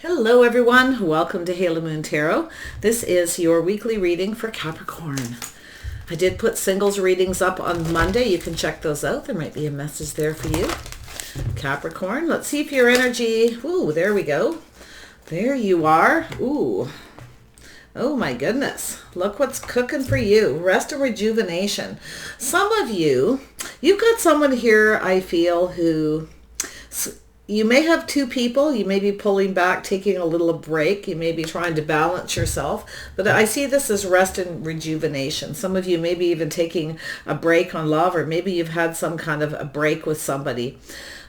Hello everyone, welcome to Halo Moon Tarot. This is your weekly reading for Capricorn. I did put singles readings up on Monday. You can check those out. There might be a message there for you. Capricorn, let's see if your energy... Ooh, there we go. There you are. Ooh. Oh my goodness. Look what's cooking for you. Rest and rejuvenation. Some of you, you've got someone here, I feel, who... You may have two people. You may be pulling back, taking a little break. You may be trying to balance yourself. But I see this as rest and rejuvenation. Some of you may be even taking a break on love, or maybe you've had some kind of a break with somebody.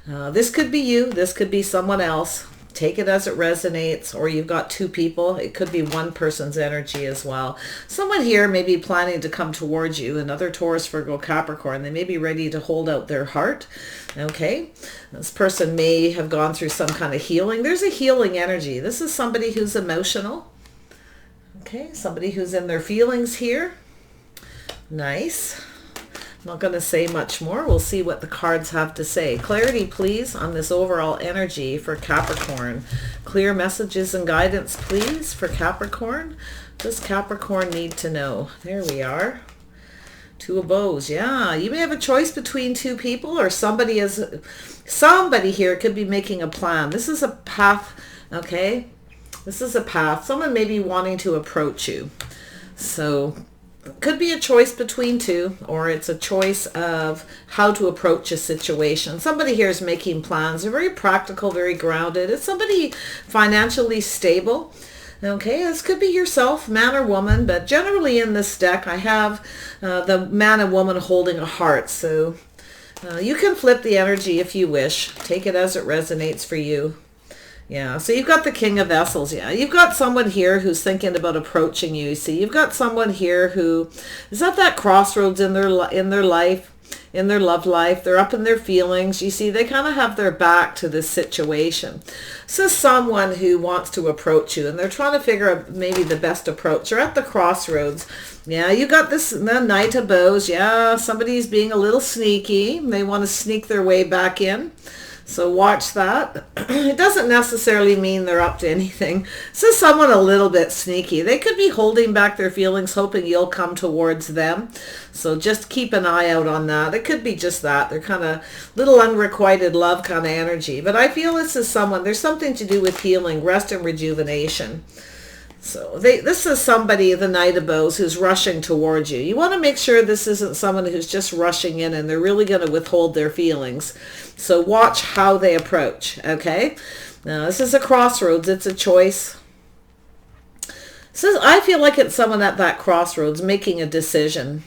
This could be you. This could be someone else. Take it as it resonates, or you've got two people. It could be one person's energy as well. Someone here may be planning to come towards you, another Taurus, Virgo, Capricorn. They may be ready to hold out their heart. Okay, this person may have gone through some kind of healing. There's a healing energy. This is somebody who's emotional. Okay, somebody who's in their feelings here. Nice. Not going to say much more. We'll see what the cards have to say. Clarity, please, on this overall energy for Capricorn. Clear messages and guidance, please, for Capricorn. What does Capricorn need to know? There we are. Two of Bows. Yeah, you may have a choice between two people, or somebody here could be making a plan. This is a path, okay? This is a path. Someone may be wanting to approach you. So... could be a choice between two, or it's a choice of how to approach a situation. Somebody here is making plans. They're very practical, very grounded. It's somebody financially stable. Okay, this could be yourself, man or woman, but generally in this deck I have the man and woman holding a heart. So you can flip the energy if you wish. Take it as it resonates for you. Yeah, so you've got the King of Vessels. Yeah, you've got someone here who's thinking about approaching you. See, you've got someone here who is at that crossroads in their life, in their love life. They're up in their feelings. You see, they kind of have their back to this situation. So someone who wants to approach you, and they're trying to figure out maybe the best approach. They're at the crossroads. Yeah, you got this, the Knight of Bows. Yeah, somebody's being a little sneaky. They want to sneak their way back in. So watch that. It doesn't necessarily mean they're up to anything. So someone a little bit sneaky. They could be holding back their feelings, hoping you'll come towards them. So just keep an eye out on that. It could be just that. They're kind of little unrequited love kind of energy. But I feel this is someone, there's something to do with healing, rest and rejuvenation. So this is somebody, the Knight of Bows, who's rushing towards you. You want to make sure this isn't someone who's just rushing in and they're really going to withhold their feelings. So watch how they approach, okay? Now, this is a crossroads. It's a choice. So I feel like it's someone at that crossroads making a decision.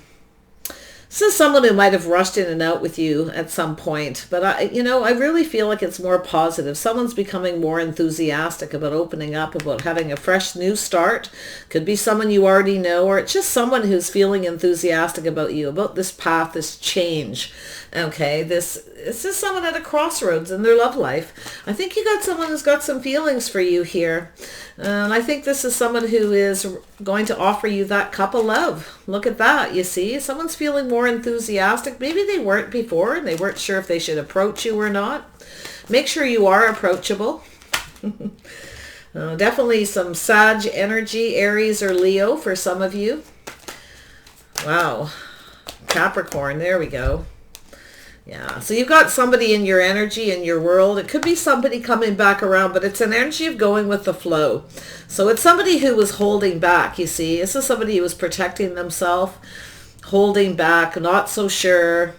This is someone who might have rushed in and out with you at some point, but I really feel like it's more positive. Someone's becoming more enthusiastic about opening up, about having a fresh new start. Could be someone you already know, or it's just someone who's feeling enthusiastic about you, about this path, this change. Okay, this is someone at a crossroads in their love life. I think you got someone who's got some feelings for you here. And I think this is someone who is going to offer you that cup of love. Look at that, you see. Someone's feeling more enthusiastic. Maybe they weren't before and they weren't sure if they should approach you or not. Make sure you are approachable. Definitely some Sag energy, Aries or Leo for some of you. Wow. Capricorn, there we go. Yeah, so you've got somebody in your energy, in your world. It could be somebody coming back around, but it's an energy of going with the flow. So it's somebody who was holding back, you see. This is somebody who was protecting themselves, holding back, not so sure.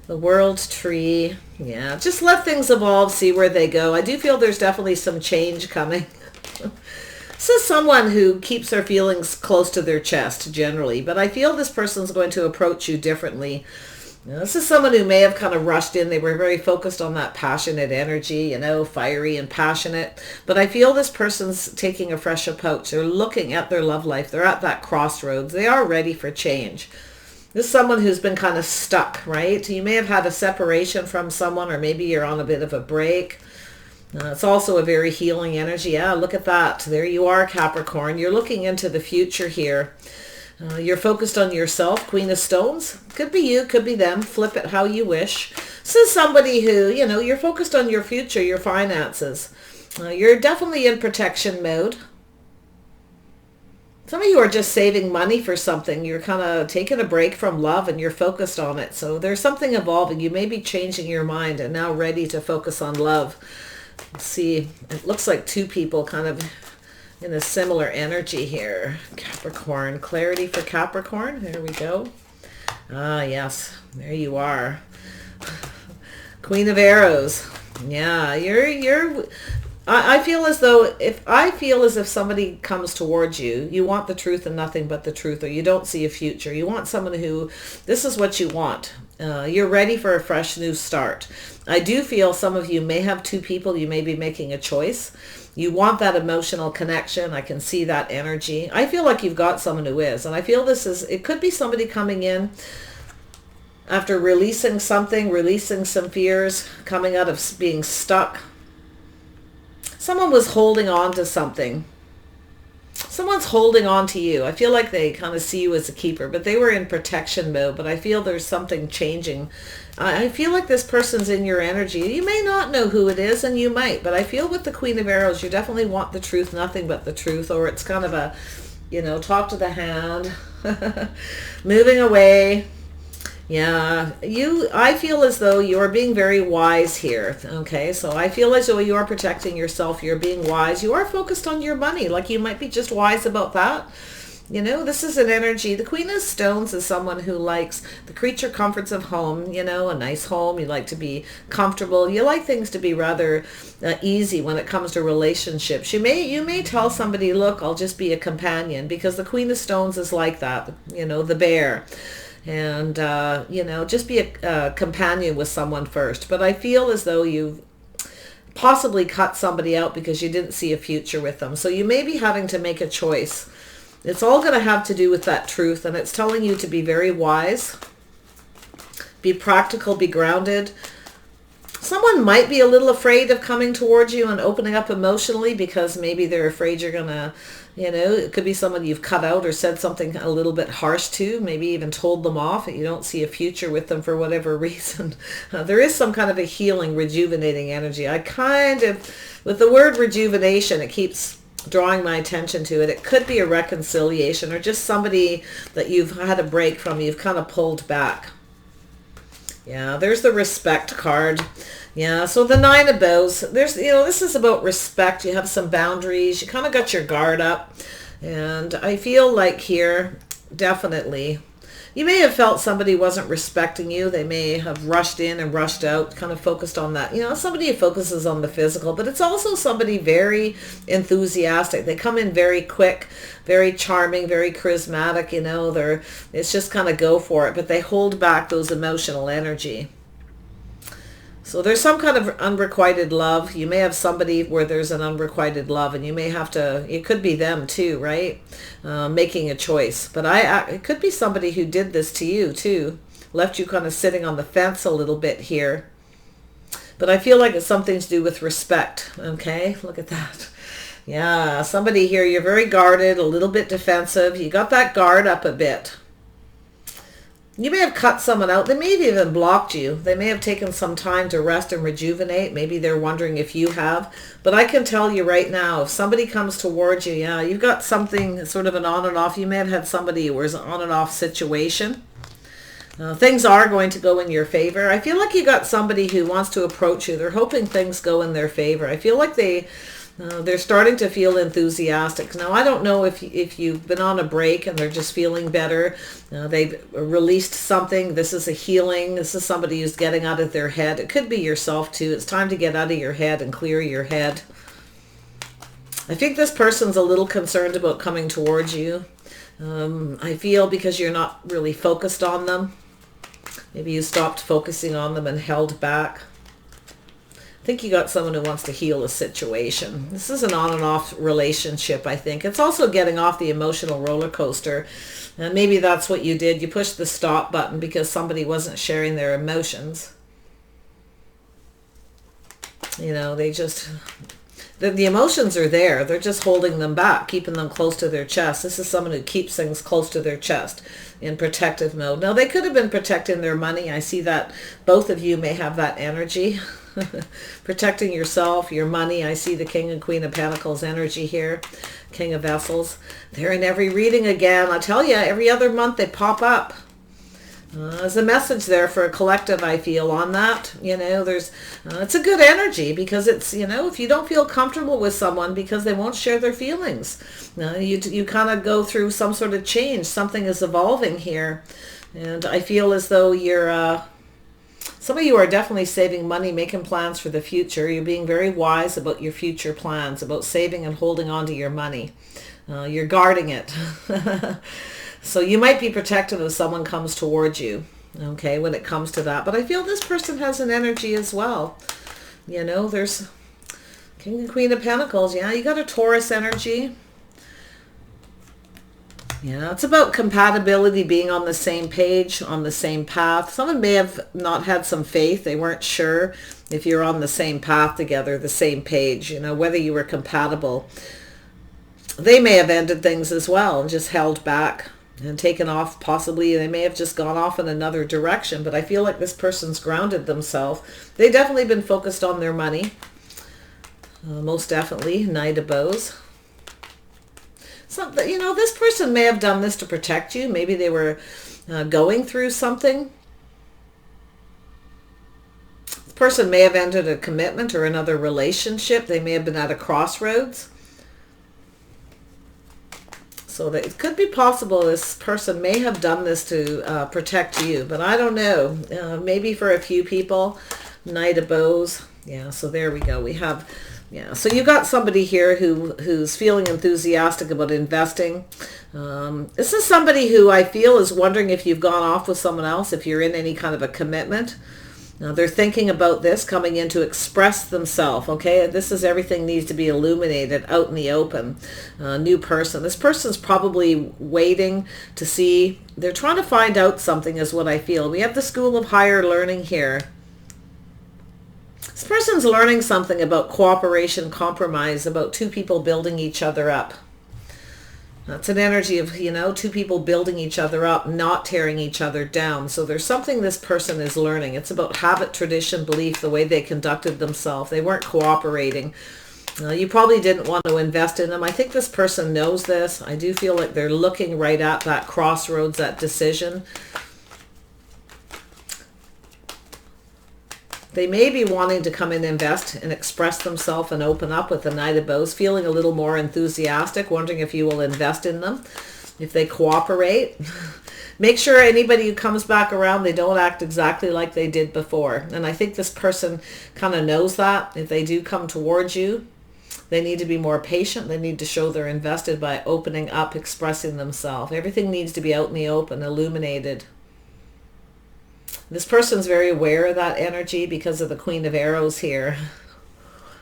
The World Tree. Yeah, just let things evolve, see where they go. I do feel there's definitely some change coming. This is someone who keeps their feelings close to their chest, generally. But I feel this person's going to approach you differently. Now, this is someone who may have kind of rushed in. They were very focused on that passionate energy, fiery and passionate. But I feel this person's taking a fresh approach. They're looking at their love life. They're at that crossroads. They are ready for change. This is someone who's been kind of stuck, right? You may have had a separation from someone, or maybe you're on a bit of a break. It's also a very healing energy. Yeah, look at that. There you are, Capricorn. You're looking into the future here. You're focused on yourself, Queen of Stones. Could be you, could be them. Flip it how you wish. This is somebody who, you're focused on your future, your finances. You're definitely in protection mode. Some of you are just saving money for something. You're kind of taking a break from love and you're focused on it. So there's something evolving. You may be changing your mind and now ready to focus on love. Let's see, it looks like two people kind of in a similar energy here. Capricorn, clarity for Capricorn. There we go. Ah, yes, there you are. Queen of Arrows. Yeah, I feel as though if somebody comes towards you, you want the truth and nothing but the truth, or you don't see a future. You want someone who, this is what you want. You're ready for a fresh new start. I do feel some of you may have two people. You may be making a choice. You want that emotional connection. I can see that energy. I feel like you've got someone who is, and I feel it could be somebody coming in after releasing something, releasing some fears, coming out of being stuck. Someone was holding on to something. Someone's holding on to you. I feel like they kind of see you as a keeper, but they were in protection mode. But I feel there's something changing. I feel like this person's in your energy. You may not know who it is, and you might. But I feel with the Queen of Arrows, you definitely want the truth, nothing but the truth. Or it's kind of a, talk to the hand, moving away. Yeah, I feel as though you're being very wise here, okay? So I feel as though you are protecting yourself. You're being wise. You are focused on your money. Like you might be just wise about that. This is an energy. The Queen of Stones is someone who likes the creature comforts of home, a nice home. You like to be comfortable. You like things to be rather easy when it comes to relationships. You may tell somebody, look, I'll just be a companion, because the Queen of Stones is like that, the bear. And, just be a companion with someone first. But I feel as though you've possibly cut somebody out because you didn't see a future with them. So you may be having to make a choice. It's all going to have to do with that truth. And it's telling you to be very wise, be practical, be grounded. Someone might be a little afraid of coming towards you and opening up emotionally because maybe they're afraid you're going to, it could be someone you've cut out or said something a little bit harsh to, maybe even told them off, and you don't see a future with them for whatever reason. There is some kind of a healing, rejuvenating energy. With the word rejuvenation, it keeps drawing my attention to it. It could be a reconciliation or just somebody that you've had a break from, you've kind of pulled back. Yeah, there's the respect card. Yeah, so the Nine of Bows, this is about respect. You have some boundaries. You kind of got your guard up. And I feel like here, definitely, you may have felt somebody wasn't respecting you. They may have rushed in and rushed out, kind of focused on that. Somebody who focuses on the physical, but it's also somebody very enthusiastic. They come in very quick, very charming, very charismatic. It's just kind of go for it, but they hold back those emotional energy. So there's some kind of unrequited love. You may have somebody where there's an unrequited love, and you may have to, it could be them too, right? Making a choice. But it could be somebody who did this to you too. Left you kind of sitting on the fence a little bit here. But I feel like it's something to do with respect. Okay, look at that. Yeah, somebody here, you're very guarded, a little bit defensive. You got that guard up a bit. You may have cut someone out. They may have even blocked you. They may have taken some time to rest and rejuvenate. Maybe they're wondering if you have. But I can tell you right now, if somebody comes towards you, yeah, you've got something, sort of an on and off. You may have had somebody who was an on and off situation. Things are going to go in your favor. I feel like you got somebody who wants to approach you. They're hoping things go in their favor. I feel like they're starting to feel enthusiastic. Now, I don't know if you've been on a break and they're just feeling better. They've released something. This is a healing. This is somebody who's getting out of their head. It could be yourself too. It's time to get out of your head and clear your head. I think this person's a little concerned about coming towards you. I feel because you're not really focused on them. Maybe you stopped focusing on them and held back. I think you got someone who wants to heal a situation. This is an on and off relationship, I think. It's also getting off the emotional roller coaster. And maybe that's what you did. You pushed the stop button because somebody wasn't sharing their emotions. They just... The emotions are there. They're just holding them back, keeping them close to their chest. This is someone who keeps things close to their chest in protective mode. Now, they could have been protecting their money. I see that both of you may have that energy. Protecting yourself, your money. I see the King and Queen of Pentacles energy here. King of Vessels. They're in every reading again. I tell you, every other month they pop up. There's a message there for a collective, I feel, on that. You know, there's it's a good energy because it's, you know, if you don't feel comfortable with someone because they won't share their feelings, you kind of go through some sort of change. Something is evolving here. And I feel as though you're, some of you are definitely saving money, making plans for the future. You're being very wise about your future plans, about saving and holding on to your money. You're guarding it. So you might be protective if someone comes towards you, okay, when it comes to that. But I feel this person has an energy as well. You know, there's King and Queen of Pentacles. Yeah, you got a Taurus energy. Yeah, it's about compatibility, being on the same page, on the same path. Someone may have not had some faith. They weren't sure if you're on the same path together, the same page, you know, whether you were compatible. They may have ended things as well and just held back and taken off. Possibly they may have just gone off in another direction, but I feel like this person's grounded themselves. They've definitely been focused on their money. Most definitely. Knight of Bows. Something, you know, this person may have done this to protect you. Maybe they were going through something. This person may have ended a commitment or another relationship. They may have been at a crossroads. So that it could be possible this person may have done this to protect you, but I don't know. Maybe for a few people. Knight of Bows. Yeah, so there we go. We have, yeah, so you got somebody here who's feeling enthusiastic about investing. This is somebody who I feel is wondering if you've gone off with someone else, if you're in any kind of a commitment. Now they're thinking about this, coming in to express themselves, okay? This is everything needs to be illuminated, out in the open. New person. This person's probably waiting to see. They're trying to find out something is what I feel. We have the School of Higher Learning here. This person's learning something about cooperation, compromise, about two people building each other up. That's an energy of, you know, two people building each other up, not tearing each other down. So there's something this person is learning. It's about habit, tradition, belief, the way they conducted themselves. They weren't cooperating. You probably didn't want to invest in them. I think this person knows this. I do feel like they're looking right at that crossroads, that decision. They may be wanting to come and invest and express themselves and open up with the Knight of Bows, feeling a little more enthusiastic, wondering if you will invest in them, if they cooperate. Make sure anybody who comes back around, they don't act exactly like they did before. And I think this person kind of knows that. If they do come towards you, they need to be more patient. They need to show they're invested by opening up, expressing themselves. Everything needs to be out in the open, illuminated. This person's very aware of that energy because of the Queen of Arrows here.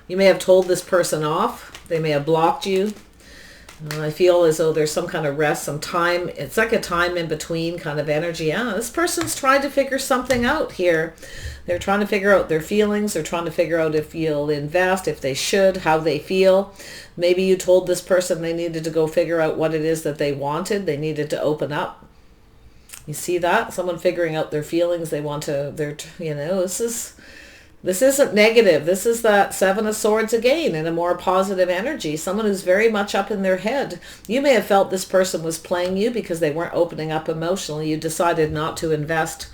You may have told this person off. They may have blocked you. I feel as though there's some kind of rest, some time. It's like a time in between kind of energy. Yeah, this person's trying to figure something out here. They're trying to figure out their feelings. They're trying to figure out if you'll invest, if they should, how they feel. Maybe you told this person they needed to go figure out what it is that they wanted. They needed to open up. You see that? Someone figuring out their feelings. They want to, you know, this isn't negative. This is that Seven of Swords again in a more positive energy. Someone who's very much up in their head. You may have felt this person was playing you because they weren't opening up emotionally. You decided not to invest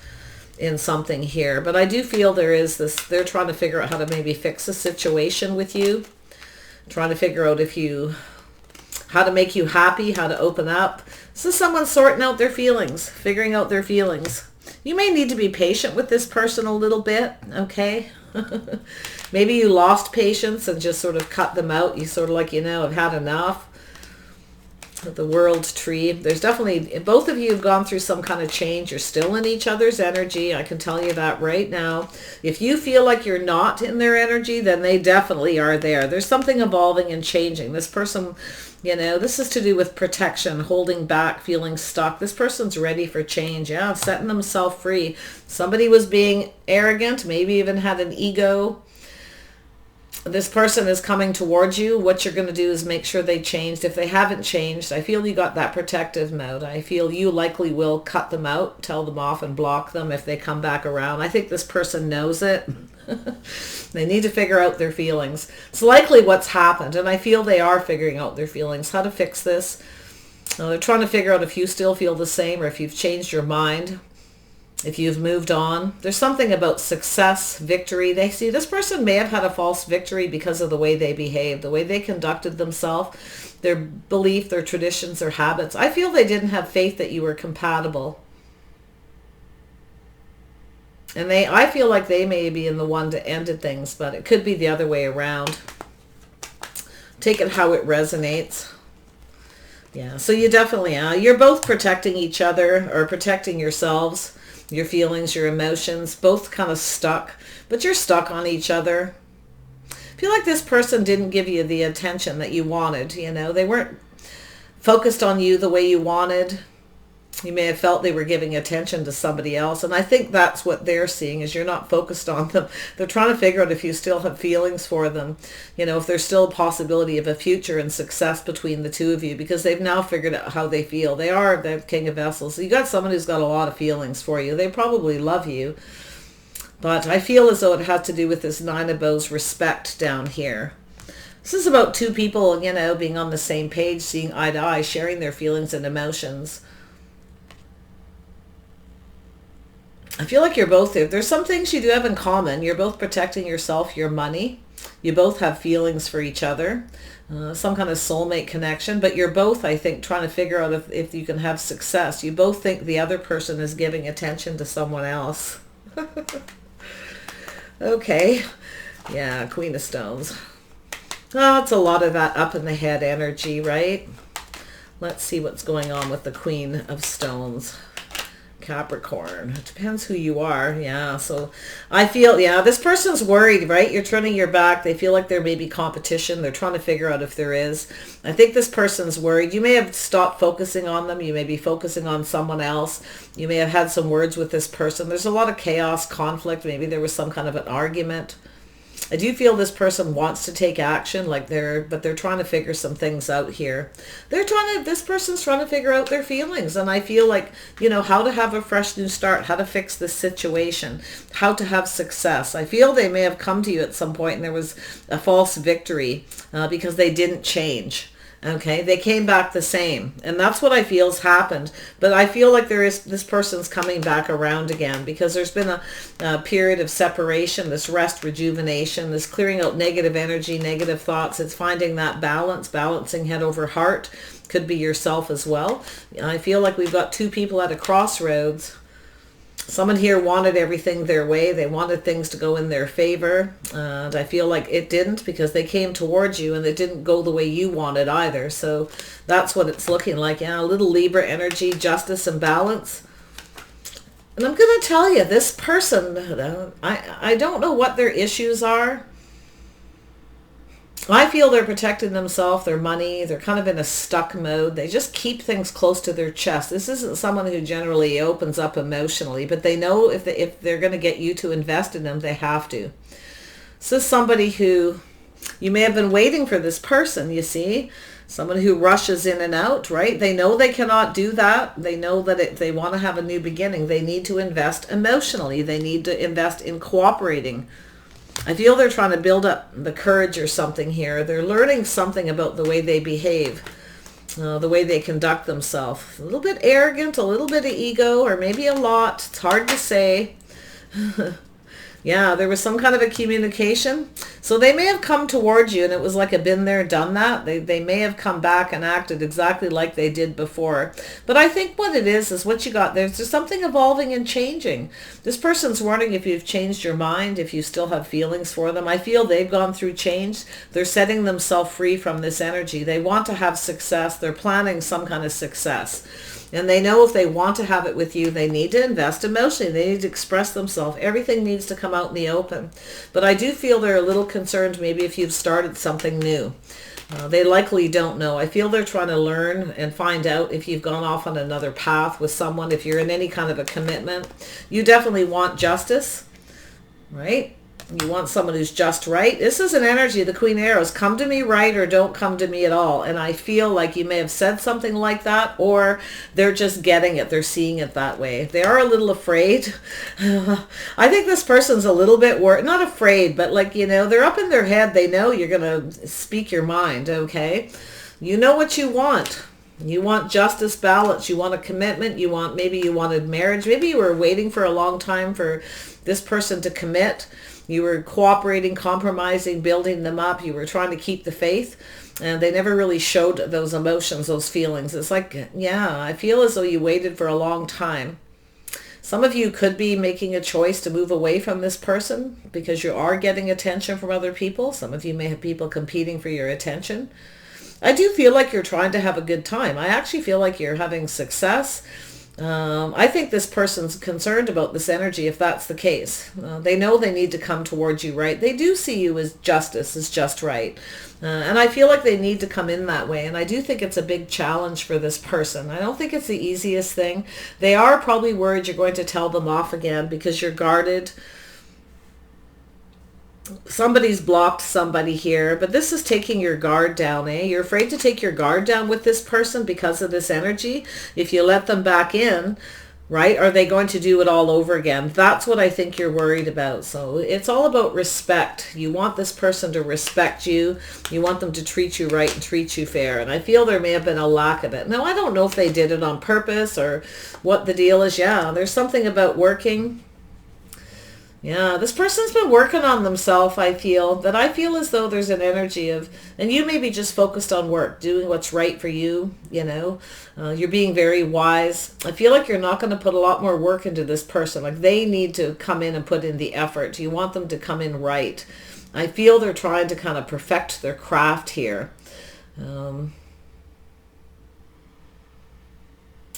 in something here. But I do feel there is this, they're trying to figure out how to maybe fix a situation with you. Trying to figure out how to make you happy, how to open up. This is someone sorting out their feelings, figuring out their feelings. You may need to be patient with this person a little bit, okay? Maybe you lost patience and just sort of cut them out. You sort of like, you know, have had enough. The World Tree. There's definitely, both of you have gone through some kind of change. You're still in each other's energy. I can tell you that right now. If you feel like you're not in their energy, then they definitely are there. There's something evolving and changing. This person, you know, this is to do with protection, holding back, feeling stuck. This person's ready for change. Yeah, setting themselves free. Somebody was being arrogant, maybe even had an ego. This person is coming towards you. What you're going to do is make sure they changed. If they haven't changed, I feel you got that protective mode. I feel you likely will cut them out, tell them off, and block them if they come back around. I think this person knows it. They need to figure out their feelings. It's likely what's happened, and I feel they are figuring out their feelings, how to fix this. They're trying to figure out if you still feel the same or if you've changed your mind. If you've moved on, there's something about success, victory. They see this person may have had a false victory because of the way they behaved, the way they conducted themselves, their belief, their traditions, their habits. I feel they didn't have faith that you were compatible. And I feel like they may be in the one that ended things, but it could be the other way around. Take it how it resonates. Yeah, so you definitely are. You're both protecting each other or protecting yourselves. Your feelings, your emotions, both kind of stuck, but you're stuck on each other. I feel like this person didn't give you the attention that you wanted. You know, they weren't focused on you the way you wanted. You may have felt they were giving attention to somebody else. And I think that's what they're seeing, is you're not focused on them. They're trying to figure out if you still have feelings for them. You know, if there's still a possibility of a future and success between the two of you, because they've now figured out how they feel. They are the King of Vessels. So you got someone who's got a lot of feelings for you. They probably love you. But I feel as though it has to do with this Nine of Bows respect down here. This is about two people, you know, being on the same page, seeing eye to eye, sharing their feelings and emotions. I feel like you're both there. There's some things you do have in common. You're both protecting yourself, your money. You both have feelings for each other, some kind of soulmate connection. But you're both, I think, trying to figure out if you can have success. You both think the other person is giving attention to someone else. Okay. Yeah, Queen of Stones. Oh, it's a lot of that up in the head energy, right? Let's see what's going on with the Queen of Stones. Capricorn. It depends who you are. Yeah, so I feel, yeah, this person's worried, right? You're turning your back. They feel like there may be competition. They're trying to figure out if there is. I think this person's worried. You may have stopped focusing on them. You may be focusing on someone else. You may have had some words with this person. There's a lot of chaos, conflict. Maybe there was some kind of an argument. I do feel this person wants to take action, but they're trying to figure some things out here. This person's trying to figure out their feelings. And I feel like, you know, how to have a fresh new start, how to fix this situation, how to have success. I feel they may have come to you at some point and there was a false victory because they didn't change. Okay, they came back the same, and that's what I feel has happened. But I feel like this person's coming back around again because there's been a period of separation, this rest, rejuvenation, this clearing out negative energy, negative thoughts. It's finding that balance, balancing head over heart. Could be yourself as well. I feel like we've got two people at a crossroads. Someone here wanted everything their way. They wanted things to go in their favor. And I feel like it didn't because they came towards you and it didn't go the way you wanted either. So that's what it's looking like. Yeah, a little Libra energy, justice and balance. And I'm going to tell you, this person, I don't know what their issues are. I feel they're protecting themselves, their money. They're kind of in a stuck mode. They just keep things close to their chest. This isn't someone who generally opens up emotionally, but they know if they're going to get you to invest in them, they have to. This is somebody who, you may have been waiting for this person, you see. Someone who rushes in and out, right? They know they cannot do that. They know that if they want to have a new beginning, they need to invest emotionally. They need to invest in cooperating. I feel they're trying to build up the courage or something here. They're learning something about the way they behave, the way they conduct themselves. A little bit arrogant, a little bit of ego, or maybe a lot. It's hard to say. Yeah, there was some kind of a communication. So they may have come towards you and it was like a been there, done that. They may have come back and acted exactly like they did before. But I think what it is what you got. There's something evolving and changing. This person's wondering if you've changed your mind, if you still have feelings for them. I feel they've gone through change. They're setting themselves free from this energy. They want to have success. They're planning some kind of success. And they know if they want to have it with you, they need to invest emotionally. They need to express themselves. Everything needs to come out in the open. But I do feel they're a little concerned maybe if you've started something new. They likely don't know. I feel they're trying to learn and find out if you've gone off on another path with someone, if you're in any kind of a commitment. You definitely want justice, right? You want someone who's just right. This is an energy of the Queen of Arrows. Come to me right or don't come to me at all. And I feel like you may have said something like that, or they're just getting it. They're seeing it that way. They are a little afraid. I think this person's a little bit not afraid, but like, you know, they're up in their head. They know you're going to speak your mind, okay? You know what you want. You want justice, balance. You want a commitment. Maybe you wanted marriage. Maybe you were waiting for a long time for this person to commit. You were cooperating, compromising, building them up. You were trying to keep the faith, and they never really showed those emotions, those feelings. It's like, yeah, I feel as though you waited for a long time. Some of you could be making a choice to move away from this person because you are getting attention from other people. Some of you may have people competing for your attention. I do feel like you're trying to have a good time. I actually feel like you're having success. I think this person's concerned about this energy if that's the case. They know they need to come towards you, right? They do see you as justice, as just right. And I feel like they need to come in that way. And I do think it's a big challenge for this person. I don't think it's the easiest thing. They are probably worried you're going to tell them off again because you're guarded. Somebody's blocked somebody here, but this is taking your guard down, eh? You're afraid to take your guard down with this person because of this energy. If you let them back in, right, are they going to do it all over again? That's what I think you're worried about. So it's all about respect. You want this person to respect you. You want them to treat you right and treat you fair. And I feel there may have been a lack of it. Now, I don't know if they did it on purpose or what the deal is. Yeah, there's something about working. Yeah, this person's been working on themselves, I feel as though there's an energy of, and you may be just focused on work, doing what's right for you, you know. You're being very wise. I feel like you're not going to put a lot more work into this person. Like they need to come in and put in the effort. You want them to come in right. I feel they're trying to kind of perfect their craft here.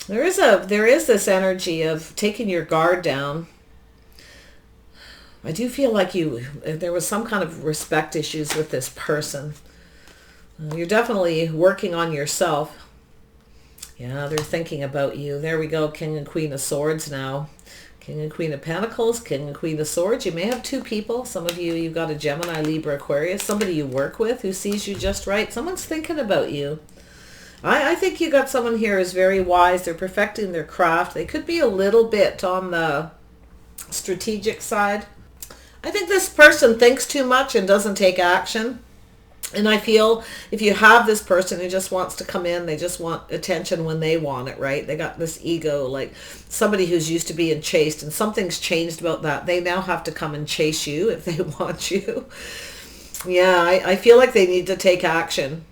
There is this energy of taking your guard down. I do feel like there was some kind of respect issues with this person. You're definitely working on yourself. Yeah, they're thinking about you. There we go, King and Queen of Swords now. King and Queen of Pentacles, King and Queen of Swords. You may have two people. Some of you, you've got a Gemini, Libra, Aquarius. Somebody you work with who sees you just right. Someone's thinking about you. I think you got someone here who's very wise. They're perfecting their craft. They could be a little bit on the strategic side. I think this person thinks too much and doesn't take action. And I feel if you have this person who just wants to come in, they just want attention when they want it, right? They got this ego, like somebody who's used to being chased, and something's changed about that. They now have to come and chase you if they want you. Yeah, I feel like they need to take action.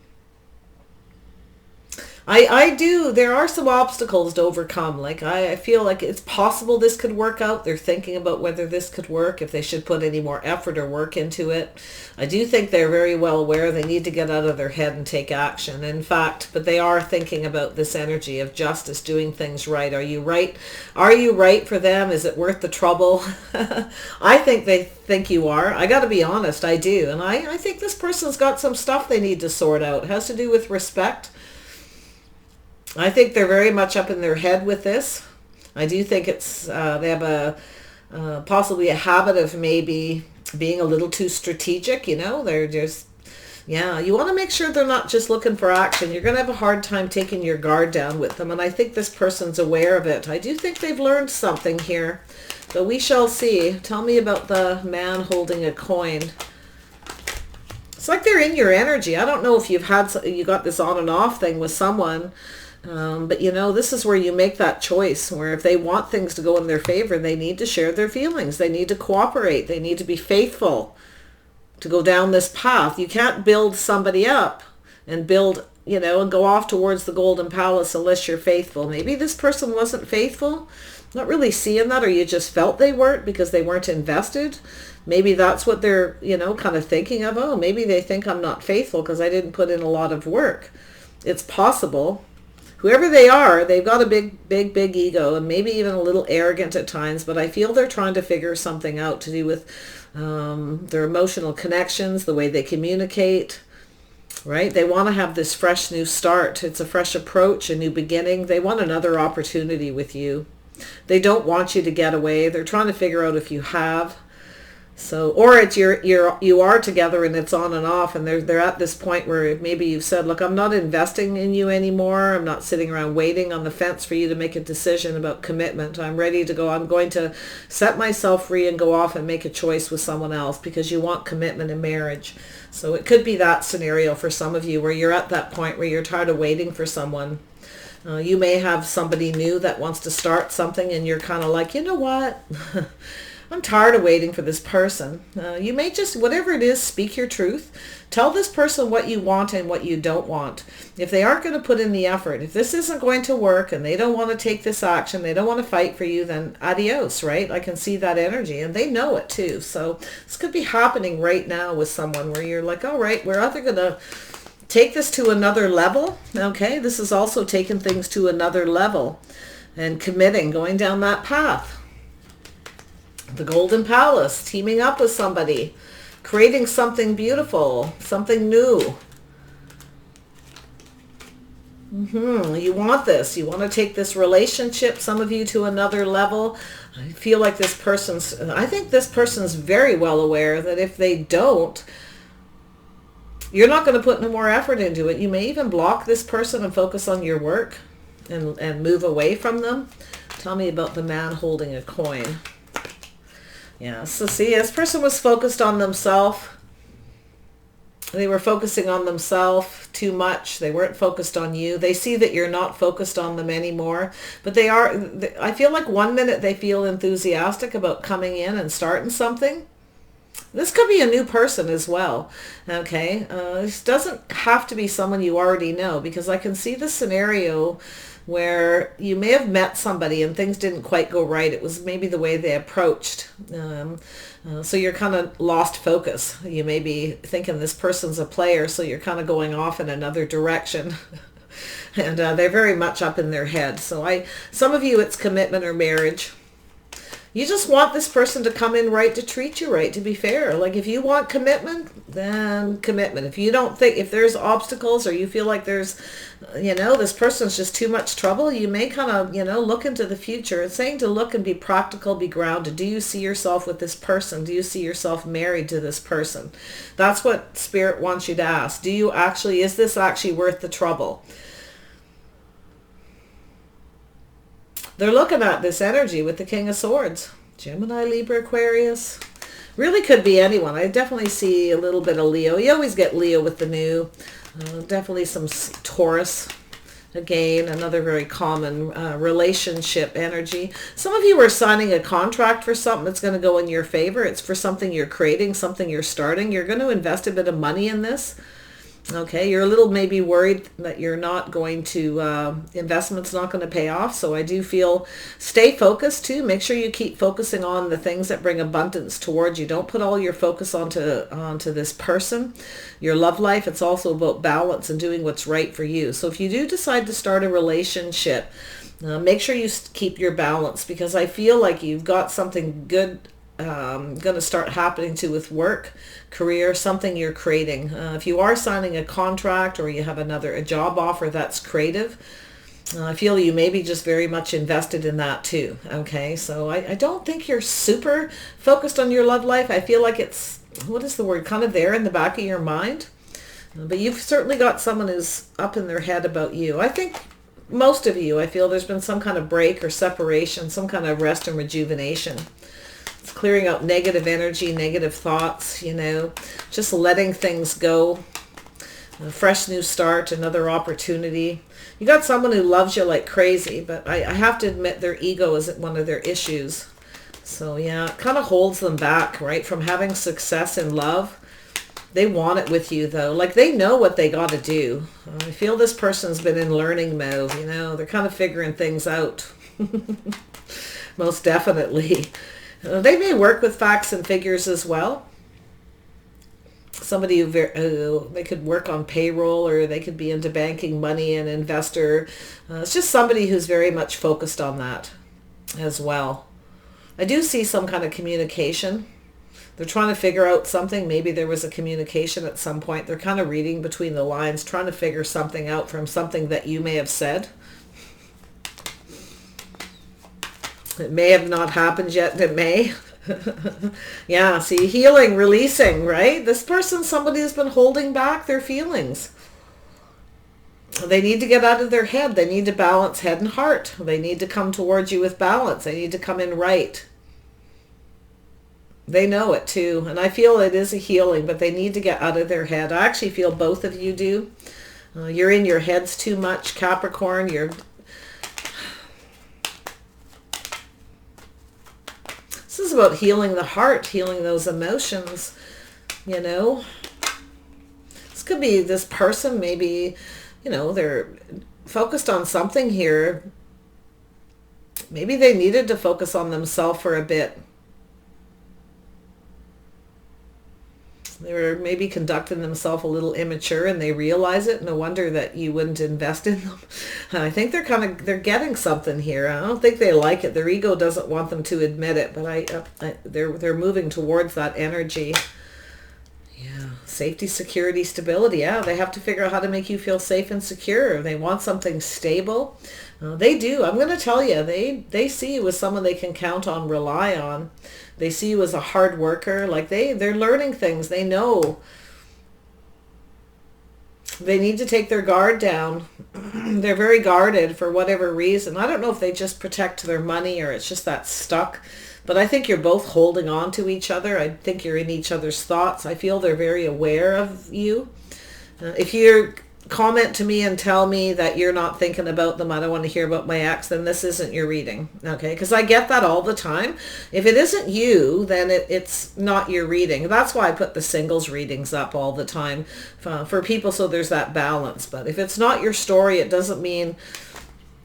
I do. There are some obstacles to overcome. Like I feel like it's possible this could work out. They're thinking about whether this could work, if they should put any more effort or work into it. I do think they're very well aware they need to get out of their head and take action. In fact, but they are thinking about this energy of justice, doing things right. Are you right? Are you right for them? Is it worth the trouble? I think they think you are. I got to be honest. I do. And I think this person's got some stuff they need to sort out. It has to do with respect. I think they're very much up in their head with this. I do think it's they have a possibly a habit of maybe being a little too strategic. You know, they're just, yeah, you want to make sure they're not just looking for action. You're going to have a hard time taking your guard down with them. And I think this person's aware of it. I do think they've learned something here. But we shall see. Tell me about the man holding a coin. It's like they're in your energy. I don't know if you got this on and off thing with someone. But you know, this is where you make that choice, where if they want things to go in their favor, they need to share their feelings. They need to cooperate. They need to be faithful to go down this path. You can't build somebody up and build, you know, and go off towards the Golden Palace unless you're faithful. Maybe this person wasn't faithful. Not really seeing that, or you just felt they weren't because they weren't invested. Maybe that's what they're, you know, kind of thinking of. Oh, maybe they think I'm not faithful because I didn't put in a lot of work. It's possible. Whoever they are, they've got a big ego, and maybe even a little arrogant at times, but I feel they're trying to figure something out to do with their emotional connections, the way they communicate, right? They want to have this fresh new start. It's a fresh approach, a new beginning. They want another opportunity with you. They don't want you to get away. They're trying to figure out if you have. So, or it's you are together and it's on and off, and they're at this point where maybe you've said, look, I'm not investing in you anymore. I'm not sitting around waiting on the fence for you to make a decision about commitment. I'm ready to go. I'm going to set myself free and go off and make a choice with someone else, because you want commitment in marriage. So it could be that scenario for some of you where you're at that point where you're tired of waiting for someone. You may have somebody new that wants to start something, and you're kind of like, you know what? I'm tired of waiting for this person. You may just, whatever it is, speak your truth. Tell this person what you want and what you don't want. If they aren't going to put in the effort, if this isn't going to work and they don't want to take this action, they don't want to fight for you, then adios, right? I can see that energy, and they know it too. So this could be happening right now with someone where you're like, all right, we're either going to take this to another level. Okay, this is also taking things to another level and committing, going down that path. The Golden Palace, teaming up with somebody, creating something beautiful, something new. You want this. You want to take this relationship, some of you, to another level. I feel like I think this person's very well aware that if they don't, you're not going to put no more effort into it. You may even block this person and focus on your work and move away from them. Tell me about the man holding a coin. Yeah, so see, this person was focused on themselves. They were focusing on themselves too much. They weren't focused on you. They see that you're not focused on them anymore. But they are, I feel like one minute they feel enthusiastic about coming in and starting something. This could be a new person as well, okay? This doesn't have to be someone you already know, because I can see the scenario where you may have met somebody and things didn't quite go right. It was maybe the way they approached. So you're kind of lost focus. You may be thinking this person's a player, so you're kind of going off in another direction. And they're very much up in their head. So some of you, it's commitment or marriage. You just want this person to come in right, to treat you right, to be fair. Like if you want commitment, then commitment. If you don't think, if there's obstacles or you feel like there's, this person's just too much trouble, you may kind of, look into the future. It's saying to look and be practical, be grounded. Do you see yourself with this person? Do you see yourself married to this person? That's what Spirit wants you to ask. Is this actually worth the trouble? They're looking at this energy with the King of Swords. Gemini, Libra, Aquarius. Really could be anyone. I definitely see a little bit of Leo. You always get Leo with the new. Definitely some Taurus. Again, another very common relationship energy. Some of you are signing a contract for something that's going to go in your favor. It's for something you're creating, something you're starting. You're going to invest a bit of money in this. Okay, you're a little maybe worried that you're not going to, investment's not going to pay off. So I do feel, stay focused too. Make sure you keep focusing on the things that bring abundance towards you. Don't put all your focus onto this person, your love life. It's also about balance and doing what's right for you. So if you do decide to start a relationship, make sure you keep your balance, because I feel like you've got something good going to start happening to with work, career, something you're creating. If you are signing a contract or you have a job offer that's creative, I feel you may be just very much invested in that too. Okay, so I don't think you're super focused on your love life. I feel like it's, what is the word, kind of there in the back of your mind. But you've certainly got someone who's up in their head about you. I think most of you, I feel there's been some kind of break or separation, some kind of rest and rejuvenation. It's clearing out negative energy, negative thoughts, just letting things go. A fresh new start, another opportunity. You got someone who loves you like crazy, but I have to admit their ego isn't one of their issues. So yeah, it kind of holds them back, right, from having success in love. They want it with you though. Like they know what they got to do. I feel this person's been in learning mode, they're kind of figuring things out. Most definitely. They may work with facts and figures as well. Somebody who they could work on payroll, or they could be into banking, money, and investor. It's just somebody who's very much focused on that as well. I do see some kind of communication. They're trying to figure out something. Maybe there was a communication at some point. They're kind of reading between the lines, trying to figure something out from something that you may have said. It may have not happened yet. It may. Yeah, see, healing, releasing, right? This person, somebody has been holding back their feelings. They need to get out of their head. They need to balance head and heart. They need to come towards you with balance. They need to come in right. They know it too. And I feel it is a healing, but they need to get out of their head. I actually feel both of you do. You're in your heads too much, Capricorn. This is about healing the heart, healing those emotions, you know. This could be this person, maybe, you know, they're focused on something here. Maybe they needed to focus on themselves for a bit. They were maybe conducting themselves a little immature and they realize it. No wonder that you wouldn't invest in them. I think they're getting something here. I don't think they like it. Their ego doesn't want them to admit it, but they're moving towards that energy. Yeah, safety, security, stability. Yeah, they have to figure out how to make you feel safe and secure. They want something stable. They do. I'm going to tell you, they see you as someone they can count on, rely on. They see you as a hard worker. Like they're learning things. They know they need to take their guard down. They're very guarded for whatever reason. I don't know if they just protect their money or it's just that stuck. But I think you're both holding on to each other. I think you're in each other's thoughts. I feel they're very aware of you. If you comment to me and tell me that you're not thinking about them, I don't want to hear about my ex, then this isn't your reading. Okay? Because I get that all the time. If it isn't you, then it's not your reading. That's why I put the singles readings up all the time for people, so there's that balance. But if it's not your story, it doesn't mean,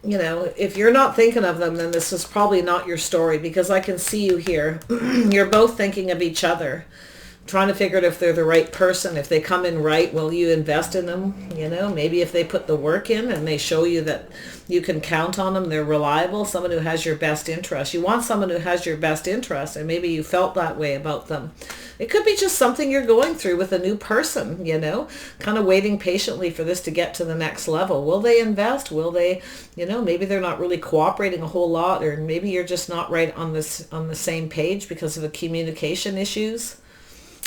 you know, if you're not thinking of them, then this is probably not your story, because I can see you here. You're both thinking of each other, trying to figure out if they're the right person. If they come in right, will you invest in them? You know, maybe if they put the work in and they show you that you can count on them, they're reliable, someone who has your best interest. You want someone who has your best interest, and maybe you felt that way about them. It could be just something you're going through with a new person, you know, kind of waiting patiently for this to get to the next level. Will they invest? Will they, you know, maybe they're not really cooperating a whole lot, or maybe you're just not right on the same page because of the communication issues.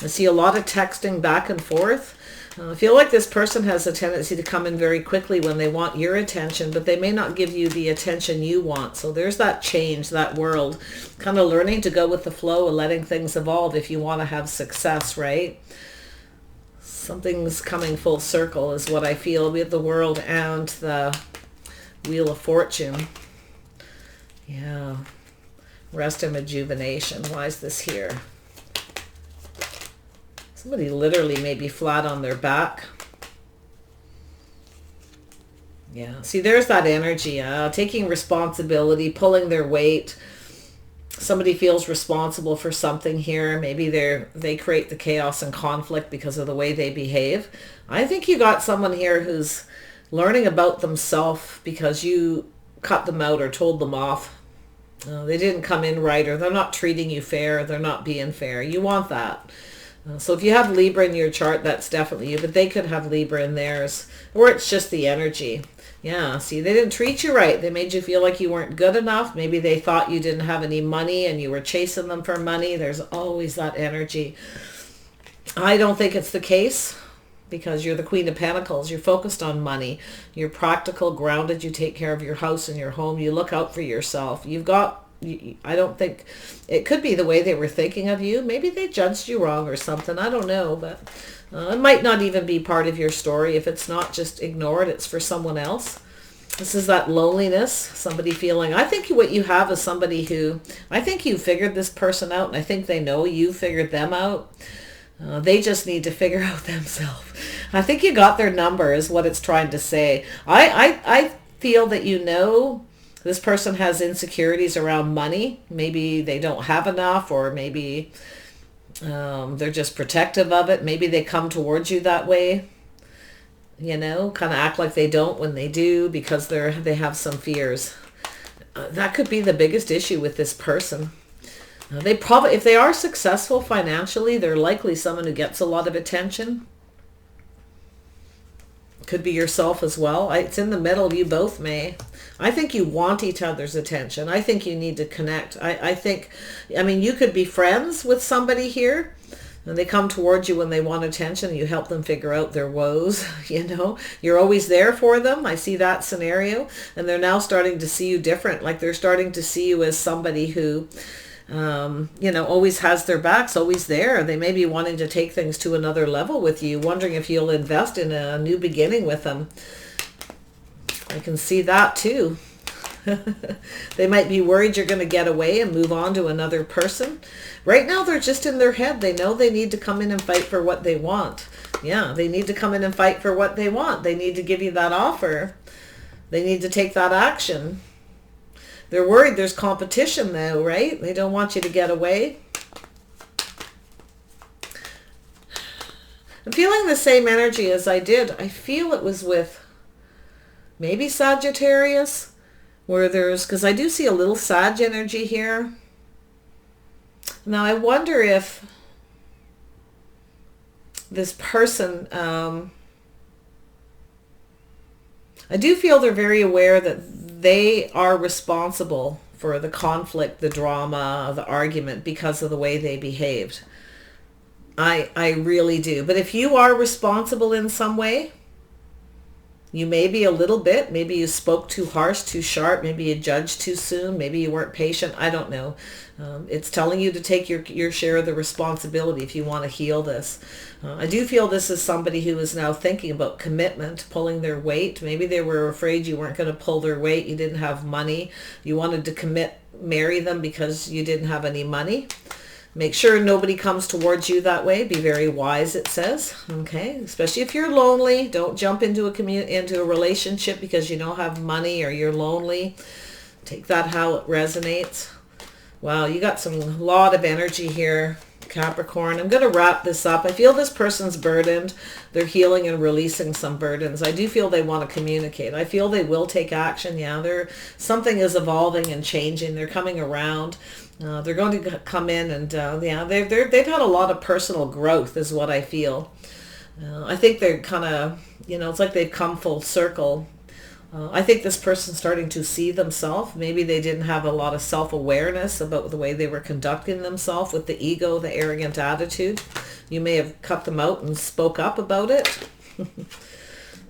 I see a lot of texting back and forth. I feel like this person has a tendency to come in very quickly when they want your attention, but they may not give you the attention you want. So there's that change, that world, kind of learning to go with the flow and letting things evolve if you want to have success, right? Something's coming full circle is what I feel with the world and the Wheel of Fortune. Yeah. Rest and rejuvenation. Why is this here? Somebody literally may be flat on their back. Yeah, see, there's that energy, taking responsibility, pulling their weight. Somebody feels responsible for something here. Maybe they create the chaos and conflict because of the way they behave. I think you got someone here who's learning about themselves because you cut them out or told them off. They didn't come in right, or they're not treating you fair, or they're not being fair. You want that. So if you have Libra in your chart, that's definitely you, but they could have Libra in theirs, or it's just the energy. Yeah, see, they didn't treat you right. They made you feel like you weren't good enough. Maybe they thought you didn't have any money and you were chasing them for money. There's always that energy. I don't think it's the case, because you're the Queen of Pentacles. You're focused on money. You're practical, grounded. You take care of your house and your home. You look out for yourself. I don't think it could be the way they were thinking of you. Maybe they judged you wrong or something. I don't know, but it might not even be part of your story. If it's not, just ignore it. It's for someone else. This is that loneliness, somebody feeling, I think what you have is somebody who, I think you figured this person out, and I think they know you figured them out. They just need to figure out themselves. I think you got their number is what it's trying to say. I feel that you know this person has insecurities around money. Maybe they don't have enough, or maybe they're just protective of it. Maybe they come towards you that way, you know, kind of act like they don't when they do, because they have some fears. That could be the biggest issue with this person. They probably, if they are successful financially, they're likely someone who gets a lot of attention. Could be yourself as well. It's in the middle. You both may. I think you want each other's attention. I think you need to connect. I think, I mean, you could be friends with somebody here, and they come towards you when they want attention, and you help them figure out their woes. You know, you're always there for them. I see that scenario, and they're now starting to see you different. Like they're starting to see you as somebody who, you know, always has their backs, always there. They may be wanting to take things to another level with you, wondering if you'll invest in a new beginning with them. I can see that too. They might be worried you're going to get away and move on to another person. Right now, they're just in their head. They know they need to come in and fight for what they want. Yeah, they need to come in and fight for what they want. They need to give you that offer. They need to take that action. They're worried there's competition though, right? They don't want you to get away. I'm feeling the same energy as I did. I feel it was with maybe Sagittarius, where there's, because I do see a little Sag energy here. Now I wonder if this person, I do feel they're very aware that they are responsible for the conflict, the drama, the argument because of the way they behaved. I really do. But if you are responsible in some way, you may be a little bit, maybe you spoke too harsh, too sharp, maybe you judged too soon, maybe you weren't patient, I don't know. It's telling you to take your share of the responsibility if you want to heal this. I do feel this is somebody who is now thinking about commitment, pulling their weight. Maybe they were afraid you weren't going to pull their weight, you didn't have money, you wanted to commit, marry them because you didn't have any money. Make sure nobody comes towards you that way. Be very wise, it says. Okay, especially if you're lonely. Don't jump into a relationship because you don't have money or you're lonely. Take that how it resonates. Wow, you got some lot of energy here, Capricorn. I'm going to wrap this up. I feel this person's burdened. They're healing and releasing some burdens. I do feel they want to communicate. I feel they will take action. Yeah, something is evolving and changing. They're coming around. They're going to come in and yeah, they've had a lot of personal growth is what I feel. I think they're kind of, you know, it's like they've come full circle. I think this person's starting to see themselves. Maybe they didn't have a lot of self-awareness about the way they were conducting themselves with the ego, the arrogant attitude. You may have cut them out and spoke up about it.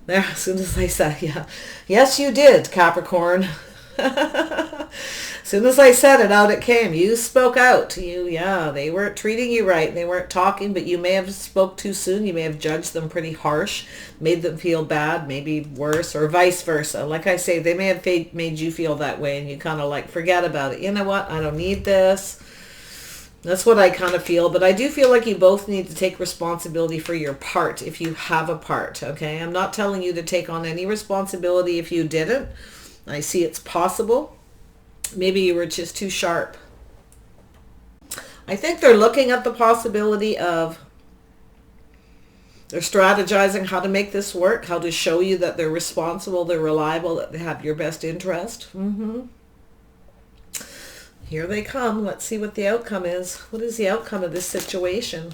There, as soon as I said, yeah. Yes, you did, Capricorn. As soon as I said it, out it came. You spoke out. Yeah, they weren't treating you right. They weren't talking, but you may have spoke too soon. You may have judged them pretty harsh, made them feel bad, maybe worse, or vice versa. Like I say, they may have made you feel that way, and you kind of like, forget about it. You know what? I don't need this. That's what I kind of feel. But I do feel like you both need to take responsibility for your part if you have a part, okay? I'm not telling you to take on any responsibility if you didn't. I see it's possible. Maybe you were just too sharp. I think they're looking at the possibility of, they're strategizing how to make this work, how to show you that they're responsible, they're reliable, that they have your best interest. Here they come. Let's see what the outcome is. What is the outcome of this situation?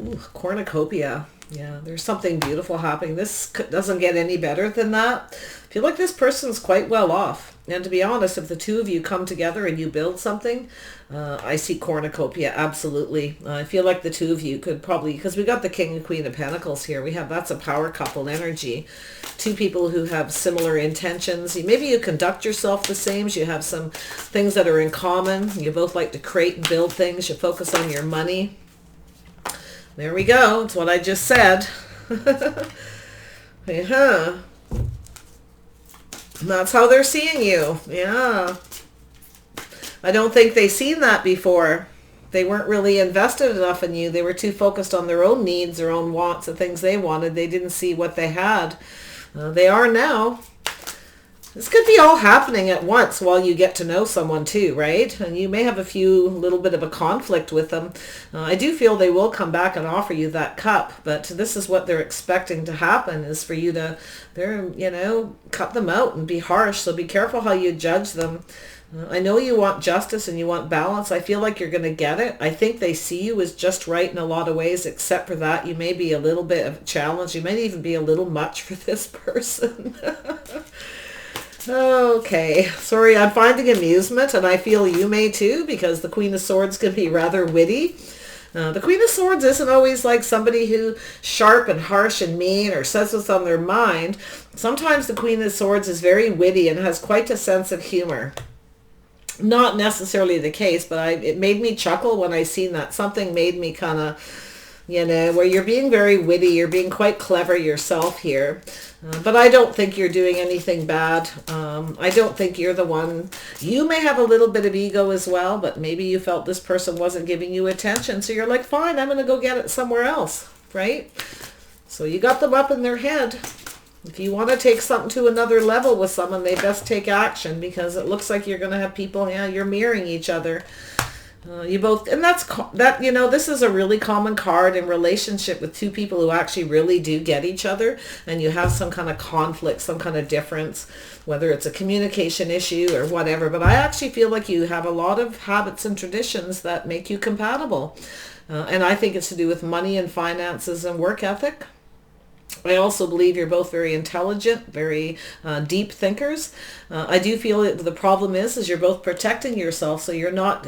Ooh, cornucopia. Yeah, there's something beautiful happening. This doesn't get any better than that. I feel like this person's quite well off. And to be honest, if the two of you come together and you build something, I see cornucopia, absolutely. I feel like the two of you could probably, because we got the King and Queen of Pentacles here. That's a power couple energy. Two people who have similar intentions. Maybe you conduct yourself the same. You have some things that are in common. You both like to create and build things. You focus on your money. There we go. It's what I just said. Yeah. That's how they're seeing you. Yeah. I don't think they've seen that before. They weren't really invested enough in you. They were too focused on their own needs, their own wants, the things they wanted. They didn't see what they had. They are now. This could be all happening at once while you get to know someone too, right? And you may have a little bit of a conflict with them. I do feel they will come back and offer you that cup, but this is what they're expecting to happen, is for you to, cut them out and be harsh. So be careful how you judge them. I know you want justice and you want balance. I feel like you're going to get it. I think they see you as just right in a lot of ways, except for that you may be a little bit of a challenge. You might even be a little much for this person. Okay, sorry, I'm finding amusement, and I feel you may too, because the Queen of Swords can be rather witty. The Queen of Swords isn't always like somebody who's sharp and harsh and mean or says what's on their mind. Sometimes the Queen of Swords is very witty and has quite a sense of humor. Not necessarily the case, but it made me chuckle when I seen that. Something made me kind of, where you're being very witty, you're being quite clever yourself here. But I don't think you're doing anything bad. I don't think you're the one. You may have a little bit of ego as well, but maybe you felt this person wasn't giving you attention. So you're like, fine, I'm going to go get it somewhere else, right? So you got them up in their head. If you want to take something to another level with someone, they best take action, because it looks like you're going to have people, you're mirroring each other. You both, and this is a really common card in relationship with two people who actually really do get each other, and you have some kind of conflict, some kind of difference, whether it's a communication issue or whatever. But I actually feel like you have a lot of habits and traditions that make you compatible. And I think it's to do with money and finances and work ethic. I also believe you're both very intelligent, very deep thinkers. I do feel that the problem is you're both protecting yourself, so you're not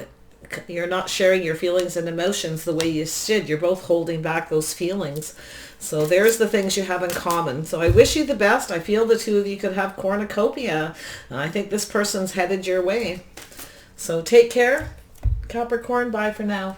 sharing your feelings and emotions the way you should. You're both holding back those feelings. So there's the things you have in common. So I wish you the best. I feel the two of you could have cornucopia. I think this person's headed your way. So take care, Capricorn. Bye for now.